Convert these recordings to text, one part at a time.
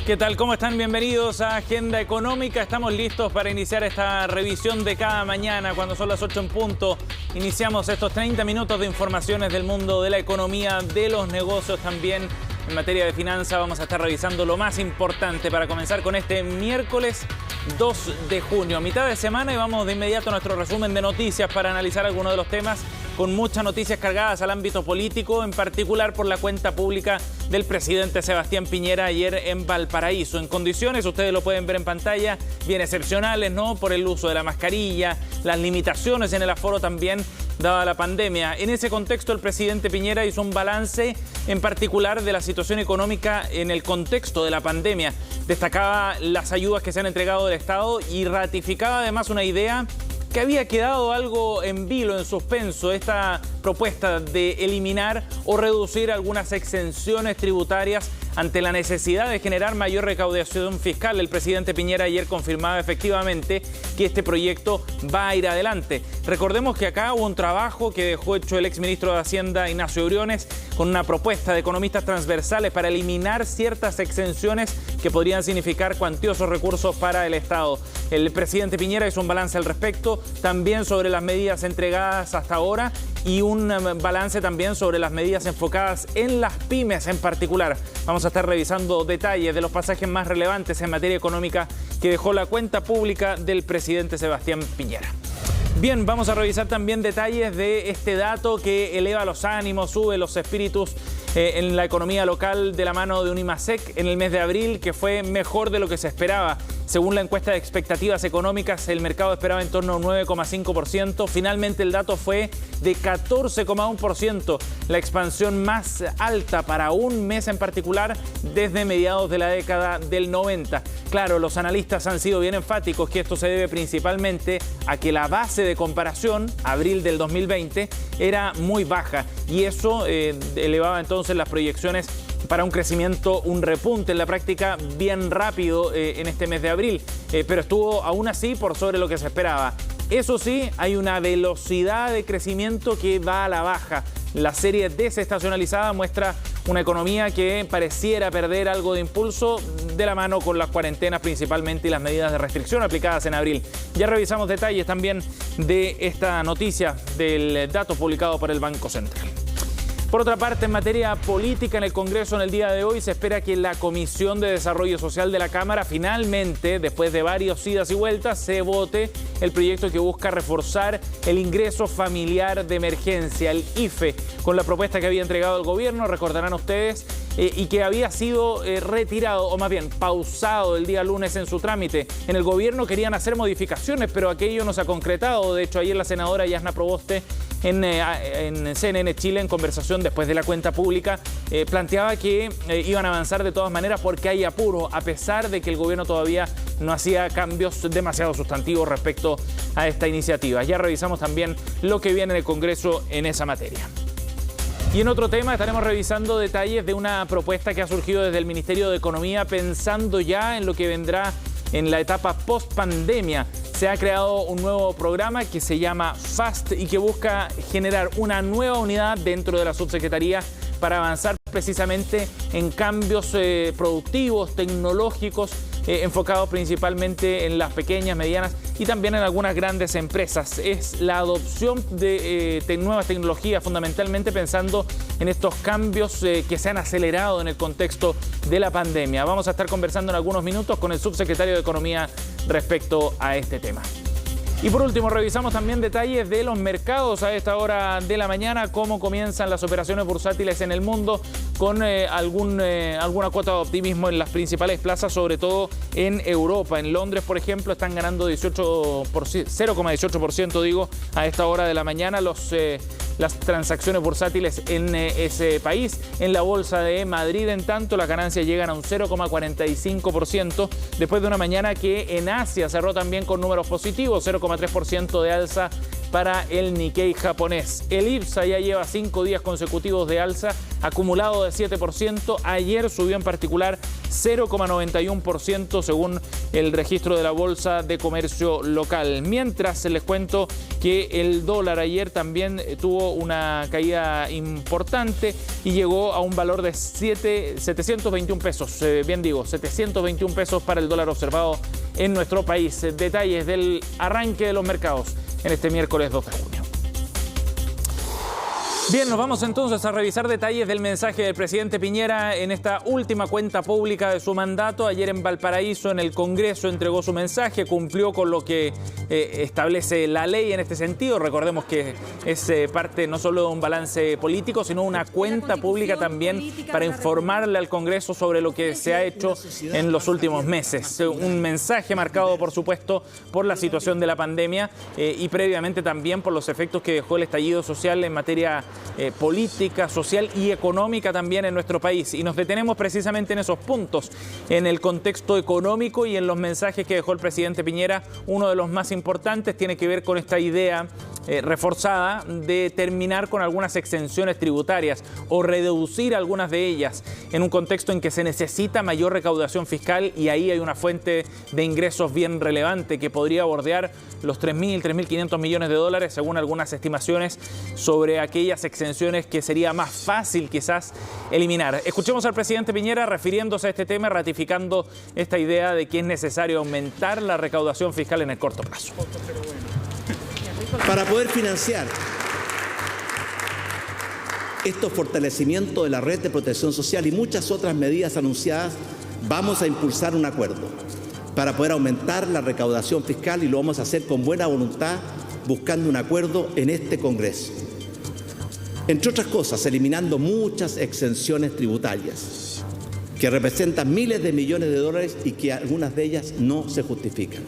¿Qué tal? ¿Cómo están? Bienvenidos a Agenda Económica. Estamos listos para iniciar esta revisión de cada mañana. Cuando son las 8 en punto, iniciamos estos 30 minutos de informaciones del mundo de la economía, de los negocios también. En materia de finanzas vamos a estar revisando lo más importante para comenzar con este miércoles 2 de junio, mitad de semana, y vamos de inmediato a nuestro resumen de noticias para analizar algunos de los temas con muchas noticias cargadas al ámbito político, en particular por la cuenta pública del presidente Sebastián Piñera ayer en Valparaíso. En condiciones, ustedes lo pueden ver en pantalla, bien excepcionales, ¿no? Por el uso de la mascarilla, las limitaciones en el aforo también, dada la pandemia. En ese contexto, el presidente Piñera hizo un balance en particular de la situación económica en el contexto de la pandemia. Destacaba las ayudas que se han entregado del Estado y ratificaba además una idea que había quedado algo en vilo, en suspenso, esta propuesta de eliminar o reducir algunas exenciones tributarias ante la necesidad de generar mayor recaudación fiscal. El presidente Piñera ayer confirmaba efectivamente que este proyecto va a ir adelante. Recordemos que acá hubo un trabajo que dejó hecho el exministro de Hacienda, Ignacio Briones, con una propuesta de economistas transversales para eliminar ciertas exenciones que podrían significar cuantiosos recursos para el Estado. El presidente Piñera hizo un balance al respecto, también sobre las medidas entregadas hasta ahora y un balance también sobre las medidas enfocadas en las pymes en particular. Vamos a estar revisando detalles de los pasajes más relevantes en materia económica que dejó la cuenta pública del presidente Sebastián Piñera. Bien, vamos a revisar también detalles de este dato que eleva los ánimos, sube los espíritus en la economía local de la mano de Unimasec en el mes de abril, que fue mejor de lo que se esperaba. Según la encuesta de expectativas económicas, el mercado esperaba en torno a un 9,5%. Finalmente el dato fue de 14,1%, la expansión más alta para un mes en particular desde mediados de la década del 90. Claro, los analistas han sido bien enfáticos que esto se debe principalmente a que la base de comparación, abril del 2020, era muy baja y eso elevaba entonces las proyecciones para un crecimiento, un repunte en la práctica bien rápido en este mes de abril, pero estuvo aún así por sobre lo que se esperaba. Eso sí, hay una velocidad de crecimiento que va a la baja. La serie desestacionalizada muestra una economía que pareciera perder algo de impulso de la mano con las cuarentenas principalmente y las medidas de restricción aplicadas en abril. Ya revisamos detalles también de esta noticia del dato publicado por el Banco Central. Por otra parte, en materia política, en el Congreso en el día de hoy se espera que la Comisión de Desarrollo Social de la Cámara finalmente, después de varias idas y vueltas, se vote el proyecto que busca reforzar el ingreso familiar de emergencia, el IFE, con la propuesta que había entregado el gobierno, recordarán ustedes, y que había sido retirado, o más bien pausado el día lunes en su trámite. En el gobierno querían hacer modificaciones, pero aquello no se ha concretado. De hecho, ayer la senadora Yasna Proboste en CNN Chile, en conversación después de la cuenta pública, planteaba que iban a avanzar de todas maneras porque hay apuro, a pesar de que el gobierno todavía no hacía cambios demasiado sustantivos respecto a esta iniciativa. Ya revisamos también lo que viene en el Congreso en esa materia. Y en otro tema estaremos revisando detalles de una propuesta que ha surgido desde el Ministerio de Economía pensando ya en lo que vendrá en la etapa post-pandemia. Se ha creado un nuevo programa que se llama FAST y que busca generar una nueva unidad dentro de la subsecretaría para avanzar precisamente en cambios productivos, tecnológicos, enfocados principalmente en las pequeñas, medianas y también en algunas grandes empresas. Es la adopción de nuevas tecnologías, fundamentalmente pensando en estos cambios que se han acelerado en el contexto de la pandemia. Vamos a estar conversando en algunos minutos con el subsecretario de Economía respecto a este tema. Y por último, revisamos también detalles de los mercados a esta hora de la mañana, cómo comienzan las operaciones bursátiles en el mundo, con alguna cuota de optimismo en las principales plazas, sobre todo en Europa. En Londres, por ejemplo, están ganando 0,18%, a esta hora de la mañana las transacciones bursátiles en ese país. En la bolsa de Madrid, en tanto, las ganancias llegan a un 0,45%, después de una mañana que en Asia cerró también con números positivos, 0,3% de alza para el Nikkei japonés. El IPSA ya lleva 5 días consecutivos de alza, acumulado de 7%. Ayer subió en particular 0,91% según el registro de la Bolsa de Comercio local. Mientras les cuento que el dólar ayer también tuvo una caída importante y llegó a un valor de 721 pesos. 721 pesos para el dólar observado en nuestro país. Detalles del arranque de los mercados en este miércoles 2 de junio. Bien, nos vamos entonces a revisar detalles del mensaje del presidente Piñera en esta última cuenta pública de su mandato. Ayer en Valparaíso, en el Congreso, entregó su mensaje, cumplió con lo que establece la ley en este sentido. Recordemos que es parte no solo de un balance político, sino una cuenta pública también para informarle al Congreso sobre lo que se ha hecho en los últimos meses. Un mensaje marcado, por supuesto, por la situación de la pandemia y previamente también por los efectos que dejó el estallido social en materia política, social y económica también en nuestro país. Y nos detenemos precisamente en esos puntos, en el contexto económico y en los mensajes que dejó el presidente Piñera. Uno de los más importantes tiene que ver con esta idea reforzada de terminar con algunas exenciones tributarias o reducir algunas de ellas en un contexto en que se necesita mayor recaudación fiscal, y ahí hay una fuente de ingresos bien relevante que podría bordear los 3.500 millones de dólares según algunas estimaciones sobre aquellas exenciones que sería más fácil quizás eliminar. Escuchemos al presidente Piñera refiriéndose a este tema, ratificando esta idea de que es necesario aumentar la recaudación fiscal en el corto plazo. Para poder financiar estos fortalecimientos de la red de protección social y muchas otras medidas anunciadas, vamos a impulsar un acuerdo para poder aumentar la recaudación fiscal, y lo vamos a hacer con buena voluntad, buscando un acuerdo en este Congreso. Entre otras cosas, eliminando muchas exenciones tributarias que representan miles de millones de dólares y que algunas de ellas no se justifican.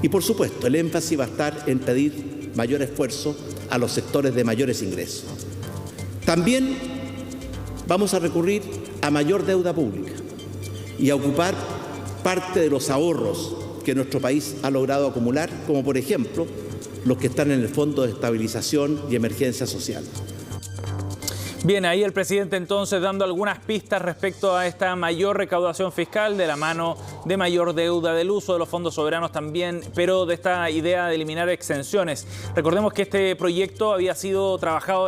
Y por supuesto, el énfasis va a estar en pedir mayor esfuerzo a los sectores de mayores ingresos. También vamos a recurrir a mayor deuda pública y a ocupar parte de los ahorros que nuestro país ha logrado acumular, como por ejemplo los que están en el Fondo de Estabilización y Emergencia Social. Bien, ahí el presidente entonces dando algunas pistas respecto a esta mayor recaudación fiscal de la mano de mayor deuda, del uso de los fondos soberanos también, pero de esta idea de eliminar exenciones. Recordemos que este proyecto había sido trabajado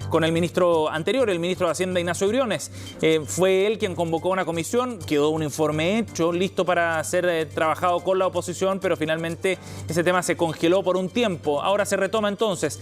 con el ministro anterior, el ministro de Hacienda, Ignacio Briones. Fue él quien convocó una comisión, quedó un informe hecho, listo para ser trabajado con la oposición, pero finalmente ese tema se congeló por un tiempo. Ahora se retoma entonces.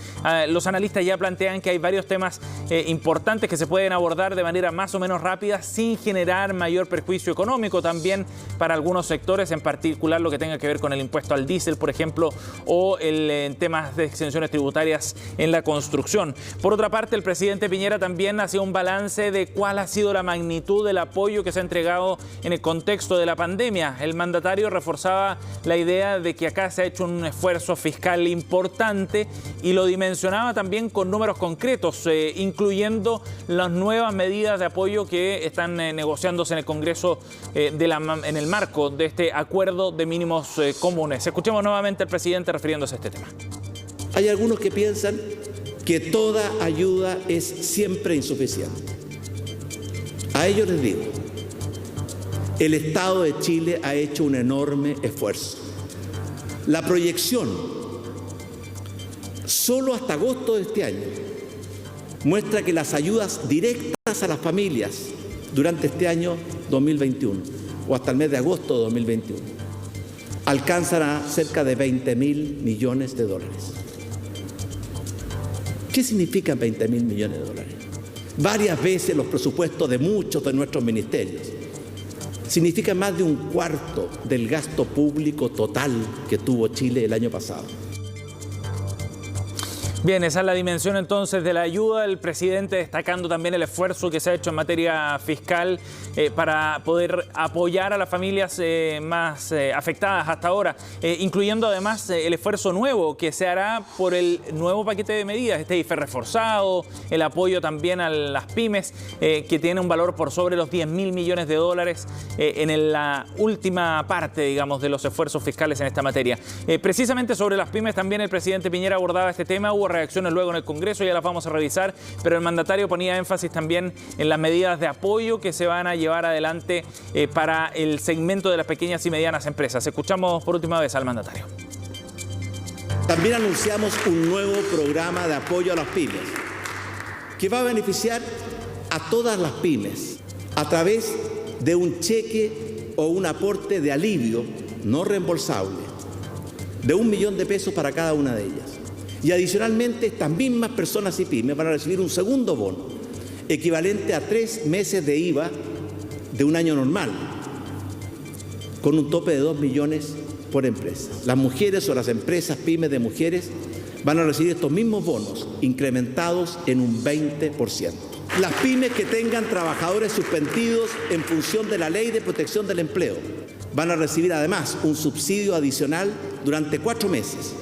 Los analistas ya plantean que hay varios temas importantes que se pueden abordar de manera más o menos rápida sin generar mayor perjuicio económico también para algunos sectores, en particular lo que tenga que ver con el impuesto al diésel, por ejemplo, o en temas de exenciones tributarias en la construcción. Por otra parte, el presidente Piñera también hacía un balance de cuál ha sido la magnitud del apoyo que se ha entregado en el contexto de la pandemia. El mandatario reforzaba la idea de que acá se ha hecho un esfuerzo fiscal importante y lo dimensionaba también con números concretos, incluyendo las nuevas medidas de apoyo que están negociándose en el Congreso en el marco de este acuerdo de mínimos comunes. Escuchemos nuevamente al presidente refiriéndose a este tema. Hay algunos que piensan que toda ayuda es siempre insuficiente. A ellos les digo, el Estado de Chile ha hecho un enorme esfuerzo. La proyección, solo hasta agosto de este año, muestra que las ayudas directas a las familias durante este año 2021 o hasta el mes de agosto de 2021 alcanzan a cerca de 20.000 millones de dólares. ¿Qué significan 20.000 millones de dólares? Varias veces los presupuestos de muchos de nuestros ministerios. Significa más de un cuarto del gasto público total que tuvo Chile el año pasado. Bien, esa es la dimensión entonces de la ayuda. El presidente destacando también el esfuerzo que se ha hecho en materia fiscal para poder apoyar a las familias más afectadas hasta ahora, incluyendo además el esfuerzo nuevo que se hará por el nuevo paquete de medidas, este IFE reforzado, el apoyo también a las pymes, que tiene un valor por sobre los 10.000 millones de dólares en la última parte, digamos, de los esfuerzos fiscales en esta materia. Precisamente sobre las pymes también el presidente Piñera abordaba este tema. Hubo reacciones luego en el Congreso, ya las vamos a revisar, pero el mandatario ponía énfasis también en las medidas de apoyo que se van a llevar adelante para el segmento de las pequeñas y medianas empresas. Escuchamos por última vez al mandatario. También anunciamos un nuevo programa de apoyo a las pymes que va a beneficiar a todas las pymes a través de un cheque o un aporte de alivio no reembolsable de 1 millón de pesos para cada una de ellas. Y adicionalmente, estas mismas personas y pymes van a recibir un segundo bono, equivalente a 3 meses de IVA de un año normal, con un tope de 2 millones por empresa. Las mujeres o las empresas pymes de mujeres van a recibir estos mismos bonos, incrementados en un 20%. Las pymes que tengan trabajadores suspendidos en función de la Ley de Protección del Empleo van a recibir además un subsidio adicional durante 4 meses,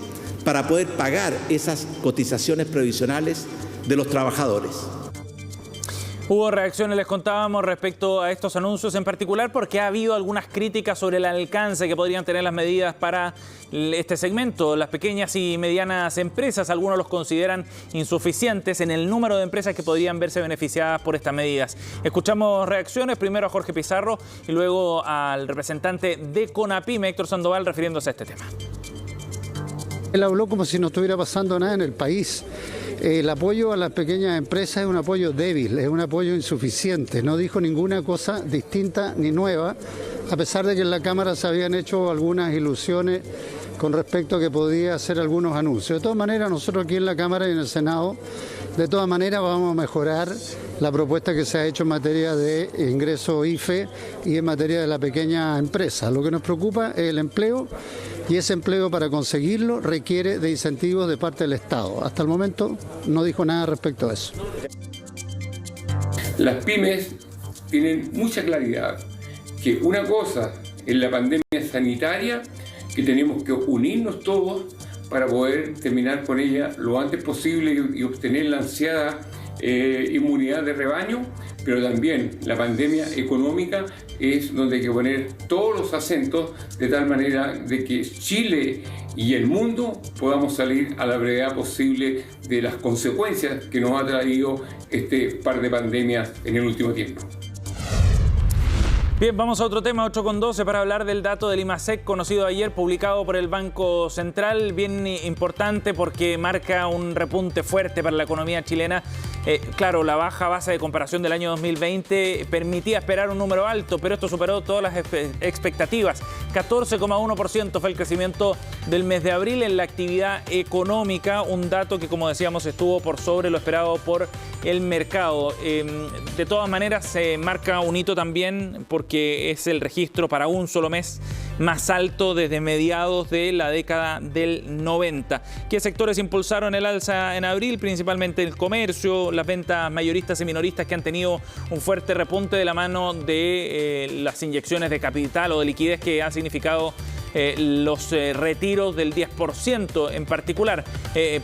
para poder pagar esas cotizaciones previsionales de los trabajadores. Hubo reacciones, les contábamos, respecto a estos anuncios en particular, porque ha habido algunas críticas sobre el alcance que podrían tener las medidas para este segmento, las pequeñas y medianas empresas. Algunos los consideran insuficientes en el número de empresas que podrían verse beneficiadas por estas medidas. Escuchamos reacciones, primero a Jorge Pizarro y luego al representante de CONAPYME, Héctor Sandoval, refiriéndose a este tema. Él habló como si no estuviera pasando nada en el país. El apoyo a las pequeñas empresas es un apoyo débil, es un apoyo insuficiente. No dijo ninguna cosa distinta ni nueva, a pesar de que en la Cámara se habían hecho algunas ilusiones con respecto a que podía hacer algunos anuncios. De todas maneras, nosotros aquí en la Cámara y en el Senado, de todas maneras vamos a mejorar la propuesta que se ha hecho en materia de ingreso IFE y en materia de la pequeña empresa. Lo que nos preocupa es el empleo, y ese empleo, para conseguirlo, requiere de incentivos de parte del Estado. Hasta el momento no dijo nada respecto a eso. Las pymes tienen mucha claridad que una cosa es la pandemia sanitaria, que tenemos que unirnos todos para poder terminar con ella lo antes posible y obtener la ansiada inmunidad de rebaño, pero también la pandemia económica es donde hay que poner todos los acentos de tal manera de que Chile y el mundo podamos salir a la brevedad posible de las consecuencias que nos ha traído este par de pandemias en el último tiempo. Bien, vamos a otro tema, 8:12, para hablar del dato del IMASEC conocido ayer, publicado por el Banco Central, bien importante porque marca un repunte fuerte para la economía chilena. Claro, la baja base de comparación del año 2020 permitía esperar un número alto, pero esto superó todas las expectativas. 14,1% fue el crecimiento del mes de abril en la actividad económica, un dato que, como decíamos, estuvo por sobre lo esperado por el mercado. De todas maneras, se marca un hito también porque es el registro para un solo mes más alto desde mediados de la década del 90. ¿Qué sectores impulsaron el alza en abril? Principalmente el comercio, las ventas mayoristas y minoristas, que han tenido un fuerte repunte de la mano de las inyecciones de capital o de liquidez que ha significado los retiros del 10% en particular.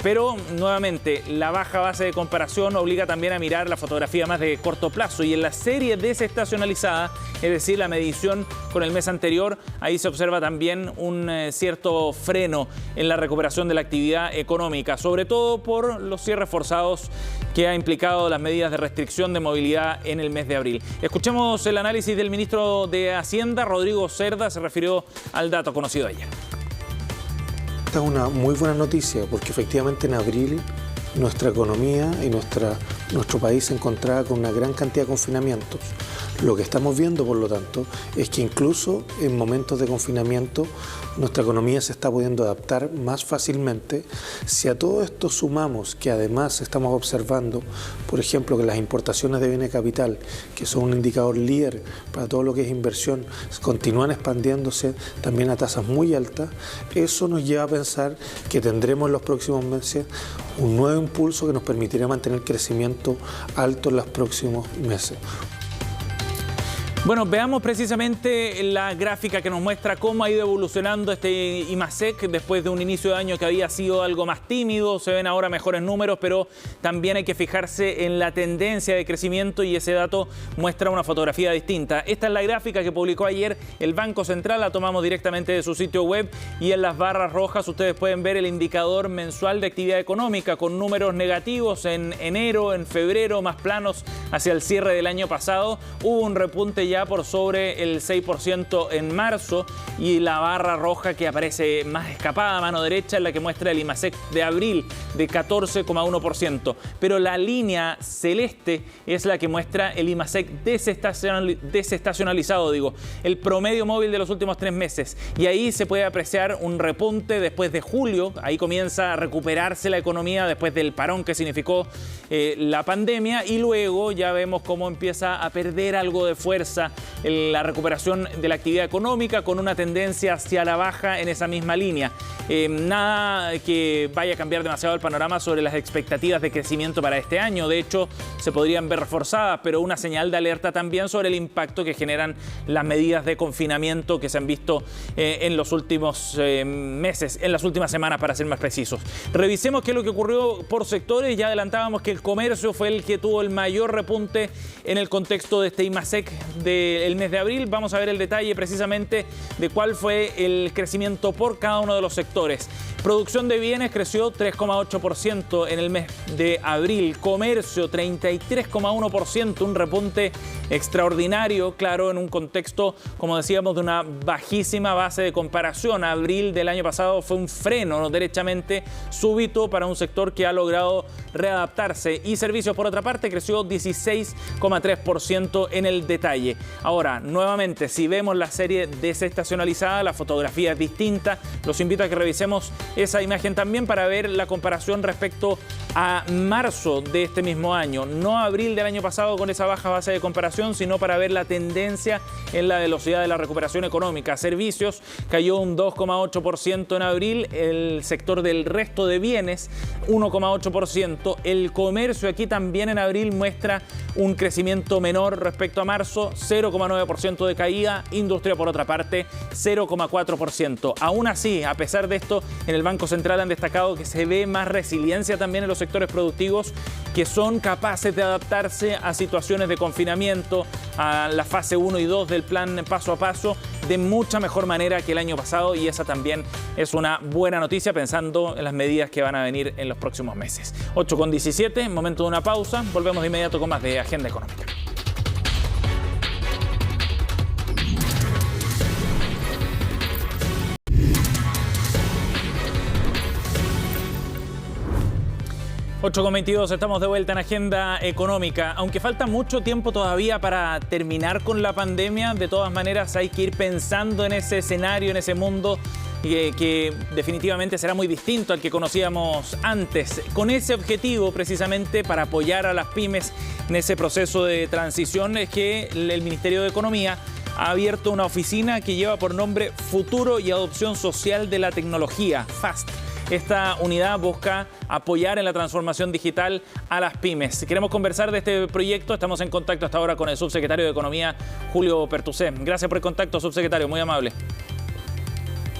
Pero nuevamente la baja base de comparación obliga también a mirar la fotografía más de corto plazo, y en la serie desestacionalizada, es decir, la medición con el mes anterior, ahí se observa también un cierto freno en la recuperación de la actividad económica, sobre todo por los cierres forzados que ha implicado las medidas de restricción de movilidad en el mes de abril. Escuchemos el análisis del ministro de Hacienda, Rodrigo Cerda, se refirió al dato conocido ayer. Esta es una muy buena noticia porque efectivamente en abril nuestra economía y nuestra nuestro país se encontraba con una gran cantidad de confinamientos. Lo que estamos viendo, por lo tanto, es que incluso en momentos de confinamiento nuestra economía se está pudiendo adaptar más fácilmente. Si a todo esto sumamos que además estamos observando, por ejemplo, que las importaciones de bienes de capital, que son un indicador líder para todo lo que es inversión, continúan expandiéndose también a tasas muy altas, eso nos lleva a pensar que tendremos en los próximos meses un nuevo impulso que nos permitirá mantener crecimiento alto en los próximos meses. Bueno, veamos precisamente la gráfica que nos muestra cómo ha ido evolucionando este IMASEC después de un inicio de año que había sido algo más tímido. Se ven ahora mejores números, pero también hay que fijarse en la tendencia de crecimiento y ese dato muestra una fotografía distinta. Esta es la gráfica que publicó ayer el Banco Central, la tomamos directamente de su sitio web y en las barras rojas ustedes pueden ver el indicador mensual de actividad económica con números negativos en enero, en febrero, más planos hacia el cierre del año pasado. Hubo un repunte ya por sobre el 6% en marzo y la barra roja que aparece más escapada a mano derecha es la que muestra el IMASEC de abril de 14,1%. Pero la línea celeste es la que muestra el IMASEC desestacionalizado, el promedio móvil de los últimos 3 meses. Y ahí se puede apreciar un repunte después de julio. Ahí comienza a recuperarse la economía después del parón que significó la pandemia y luego ya vemos cómo empieza a perder algo de fuerza la recuperación de la actividad económica con una tendencia hacia la baja en esa misma línea. Nada que vaya a cambiar demasiado el panorama sobre las expectativas de crecimiento para este año. De hecho, se podrían ver reforzadas, pero una señal de alerta también sobre el impacto que generan las medidas de confinamiento que se han visto en los últimos meses, en las últimas semanas para ser más precisos. Revisemos qué es lo que ocurrió por sectores. Ya adelantábamos que el comercio fue el que tuvo el mayor repunte en el contexto de este IMASEC del mes de abril. Vamos a ver el detalle precisamente de cuál fue el crecimiento por cada uno de los sectores. Producción de bienes creció 3,8% en el mes de abril. Comercio 33,1%, un repunte extraordinario, claro, en un contexto, como decíamos, de una bajísima base de comparación. Abril del año pasado fue un freno derechamente súbito para un sector que ha logrado readaptarse. Y servicios, por otra parte, creció 16,3% en el detalle. Ahora, nuevamente, si vemos la serie desestacionalizada, la fotografía es distinta. Los invito a que revisemos esa imagen también para ver la comparación respecto a marzo de este mismo año. No abril del año pasado con esa baja base de comparación, sino para ver la tendencia en la velocidad de la recuperación económica. Servicios cayó un 2,8% en abril. El sector del resto de bienes, 1,8%. El comercio aquí también en abril muestra un crecimiento menor respecto a marzo, 0,9% de caída. Industria, por otra parte, 0,4%. Aún así, a pesar de esto, en el Banco Central han destacado que se ve más resiliencia también en los sectores productivos que son capaces de adaptarse a situaciones de confinamiento, a la fase 1 y 2 del plan paso a paso, de mucha mejor manera que el año pasado, y esa también es una buena noticia pensando en las medidas que van a venir en los próximos meses. 8,17, momento de una pausa. Volvemos de inmediato con más de Agenda Económica. Con 22, estamos de vuelta en Agenda Económica. Aunque falta mucho tiempo todavía para terminar con la pandemia, de todas maneras hay que ir pensando en ese escenario, en ese mundo que definitivamente será muy distinto al que conocíamos antes. Con ese objetivo, precisamente, para apoyar a las pymes en ese proceso de transición, es que el Ministerio de Economía ha abierto una oficina que lleva por nombre Futuro y Adopción Social de la Tecnología, FAST. Esta unidad busca apoyar en la transformación digital a las pymes. Queremos conversar de este proyecto. Estamos en contacto hasta ahora con el subsecretario de Economía, Julio Pertusé. Gracias por el contacto, subsecretario, muy amable.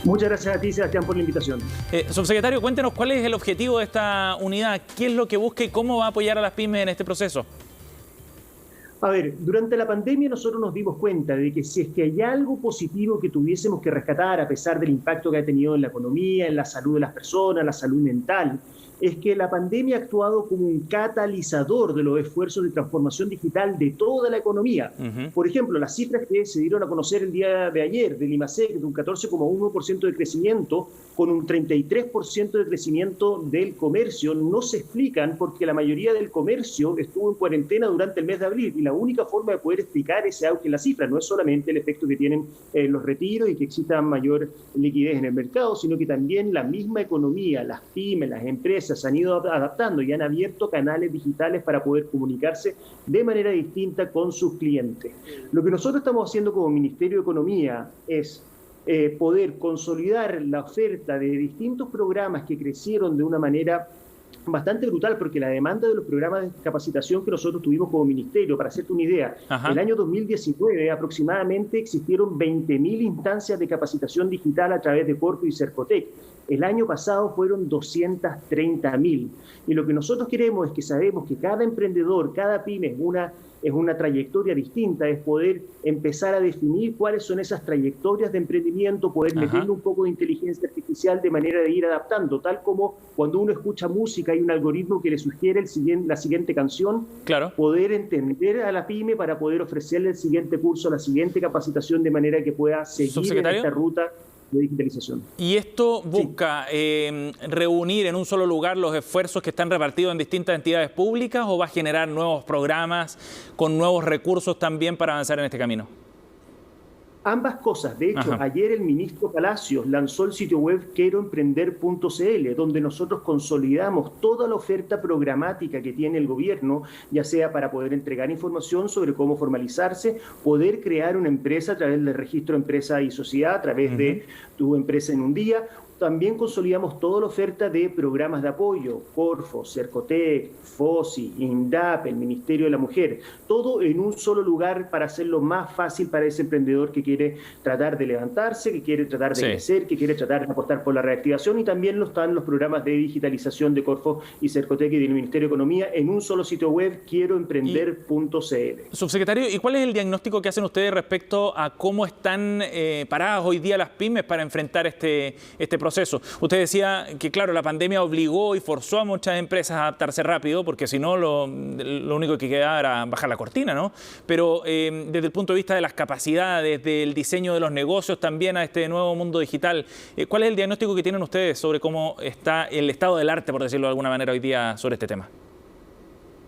Muchas gracias a ti, Sebastián, por la invitación. Subsecretario, cuéntenos cuál es el objetivo de esta unidad, qué es lo que busca y cómo va a apoyar a las pymes en este proceso. A ver, durante la pandemia nosotros nos dimos cuenta de que si es que hay algo positivo que tuviésemos que rescatar a pesar del impacto que ha tenido en la economía, en la salud de las personas, la salud mental, es que la pandemia ha actuado como un catalizador de los esfuerzos de transformación digital de toda la economía. Por ejemplo, las cifras que se dieron a conocer el día de ayer del IMASEC, de un 14,1% de crecimiento, con un 33% de crecimiento del comercio, no se explican porque la mayoría del comercio estuvo en cuarentena durante el mes de abril, y la única forma de poder explicar ese auge en la cifra no es solamente el efecto que tienen los retiros y que exista mayor liquidez en el mercado, sino que también la misma economía, las pymes, las empresas se han ido adaptando y han abierto canales digitales para poder comunicarse de manera distinta con sus clientes. Lo que nosotros estamos haciendo como Ministerio de Economía es poder consolidar la oferta de distintos programas que crecieron de una manera bastante brutal, porque la demanda de los programas de capacitación que nosotros tuvimos como ministerio, para hacerte una idea, el año 2019 aproximadamente existieron 20.000 instancias de capacitación digital a través de Corfo y Cercotec. El año pasado fueron 230.000. Y lo que nosotros queremos es que sabemos que cada emprendedor, cada pyme es una trayectoria distinta, es poder empezar a definir cuáles son esas trayectorias de emprendimiento, poder meterle un poco de inteligencia artificial de manera de ir adaptando, tal como cuando uno escucha música hay un algoritmo que le sugiere la siguiente canción, poder entender a la pyme para poder ofrecerle el siguiente curso, la siguiente capacitación, de manera que pueda seguir en esta ruta de digitalización. ¿Y esto busca reunir en un solo lugar los esfuerzos que están repartidos en distintas entidades públicas, o va a generar nuevos programas con nuevos recursos también para avanzar en este camino? Ambas cosas. De hecho, ayer el ministro Palacios lanzó el sitio web queroemprender.cl, donde nosotros consolidamos toda la oferta programática que tiene el gobierno, ya sea para poder entregar información sobre cómo formalizarse, poder crear una empresa a través del registro empresa y sociedad, a través de tu empresa en un día. También consolidamos toda la oferta de programas de apoyo, Corfo, Cercotec, FOSI, INDAP, el Ministerio de la Mujer, todo en un solo lugar para hacerlo más fácil para ese emprendedor que quiere tratar de levantarse, que quiere tratar de crecer, que quiere tratar de aportar por la reactivación, y también están los programas de digitalización de Corfo y Cercotec y del Ministerio de Economía en un solo sitio web, queroemprender.cl. Subsecretario, ¿y cuál es el diagnóstico que hacen ustedes respecto a cómo están paradas hoy día las pymes para enfrentar este proceso? Usted decía que, claro, la pandemia obligó y forzó a muchas empresas a adaptarse rápido, porque si no, lo único que quedaba era bajar la cortina, ¿no? Pero desde el punto de vista de las capacidades, del diseño de los negocios también a este nuevo mundo digital, ¿cuál es el diagnóstico que tienen ustedes sobre cómo está el estado del arte, por decirlo de alguna manera, hoy día sobre este tema?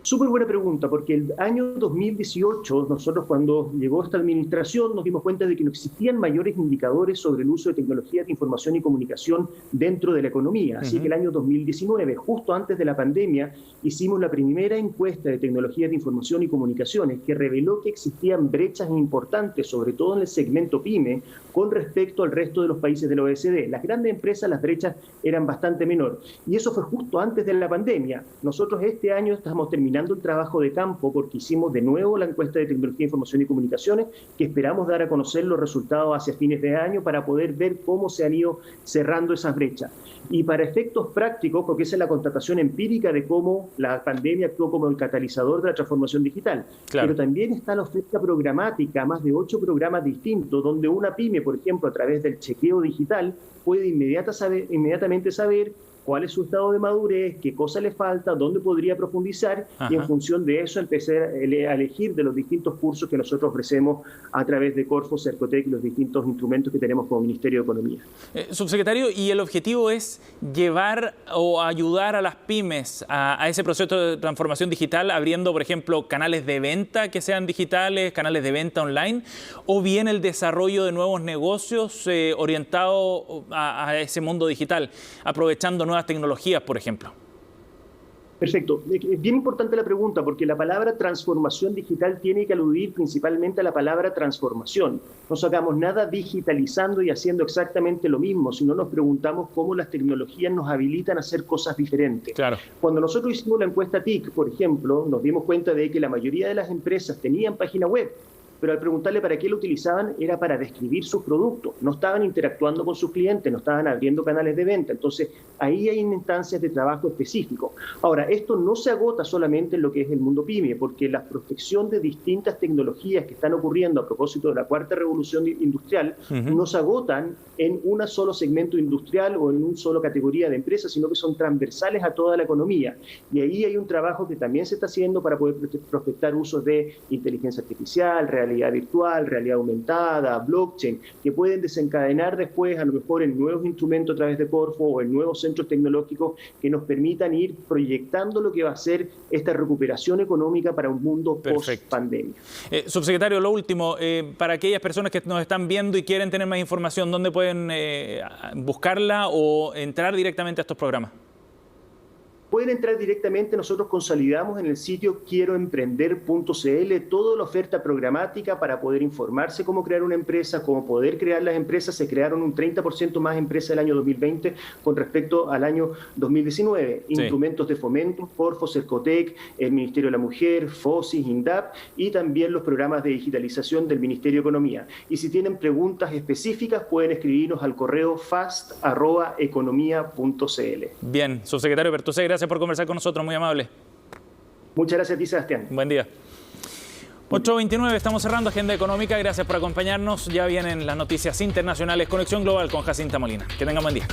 Súper buena pregunta, porque el año 2018, nosotros cuando llegó esta administración nos dimos cuenta de que no existían mayores indicadores sobre el uso de tecnologías de información y comunicación dentro de la economía. Así que el año 2019, justo antes de la pandemia, hicimos la primera encuesta de tecnologías de información y comunicaciones que reveló que existían brechas importantes, sobre todo en el segmento PYME, con respecto al resto de los países de la OECD. Las grandes empresas, las brechas eran bastante menor. Y eso fue justo antes de la pandemia. Nosotros este año estamos terminando el trabajo de campo porque hicimos de nuevo la encuesta de tecnología, información y comunicaciones, que esperamos dar a conocer los resultados hacia fines de año para poder ver cómo se han ido cerrando esas brechas. Y para efectos prácticos, porque esa es la constatación empírica de cómo la pandemia actuó como el catalizador de la transformación digital. Pero también está la oferta programática, más de 8 programas distintos, donde una pyme, por ejemplo, a través del chequeo digital, puede inmediatamente saber cuál es su estado de madurez, qué cosa le falta, dónde podría profundizar, y en función de eso empecé a elegir de los distintos cursos que nosotros ofrecemos a través de Corfo, Cercotec y los distintos instrumentos que tenemos como Ministerio de Economía. Subsecretario, ¿y el objetivo es llevar o ayudar a las pymes a ese proceso de transformación digital, abriendo, por ejemplo, canales de venta que sean digitales, canales de venta online, o bien el desarrollo de nuevos negocios orientados a ese mundo digital, aprovechando nuevas tecnologías, por ejemplo? Perfecto. Es bien importante la pregunta, porque la palabra transformación digital tiene que aludir principalmente a la palabra transformación. No sacamos nada digitalizando y haciendo exactamente lo mismo, sino nos preguntamos cómo las tecnologías nos habilitan a hacer cosas diferentes. Cuando nosotros hicimos la encuesta TIC, por ejemplo, nos dimos cuenta de que la mayoría de las empresas tenían página web, pero al preguntarle para qué lo utilizaban era para describir sus productos. No estaban interactuando con sus clientes, no estaban abriendo canales de venta. Entonces, ahí hay instancias de trabajo específicos. Ahora, esto no se agota solamente en lo que es el mundo PYME, porque la prospección de distintas tecnologías que están ocurriendo a propósito de la cuarta revolución industrial no se agotan en un solo segmento industrial o en una sola categoría de empresas, sino que son transversales a toda la economía. Y ahí hay un trabajo que también se está haciendo para poder prospectar usos de inteligencia artificial, realidad virtual, realidad aumentada, blockchain, que pueden desencadenar después a lo mejor en nuevos instrumentos a través de Corfo o en nuevos centros tecnológicos que nos permitan ir proyectando lo que va a ser esta recuperación económica para un mundo post-pandemia. Subsecretario, lo último, para aquellas personas que nos están viendo y quieren tener más información, ¿dónde pueden buscarla o entrar directamente a estos programas? Pueden entrar directamente, nosotros consolidamos en el sitio quieroemprender.cl toda la oferta programática para poder informarse cómo crear una empresa, cómo poder crear las empresas. Se crearon un 30% más empresas el año 2020 con respecto al año 2019. Sí. Instrumentos de fomento, Corfo, Cercotec, el Ministerio de la Mujer, FOSIS, INDAP y también los programas de digitalización del Ministerio de Economía. Y si tienen preguntas específicas pueden escribirnos al correo fast@economia.cl. Bien, subsecretario Bertusset, gracias por conversar con nosotros, muy amable. Muchas gracias a ti, Sebastián. Buen día. 8:29, estamos cerrando Agenda Económica. Gracias por acompañarnos. Ya vienen las noticias internacionales. Conexión Global con Jacinta Molina. Que tengan buen día.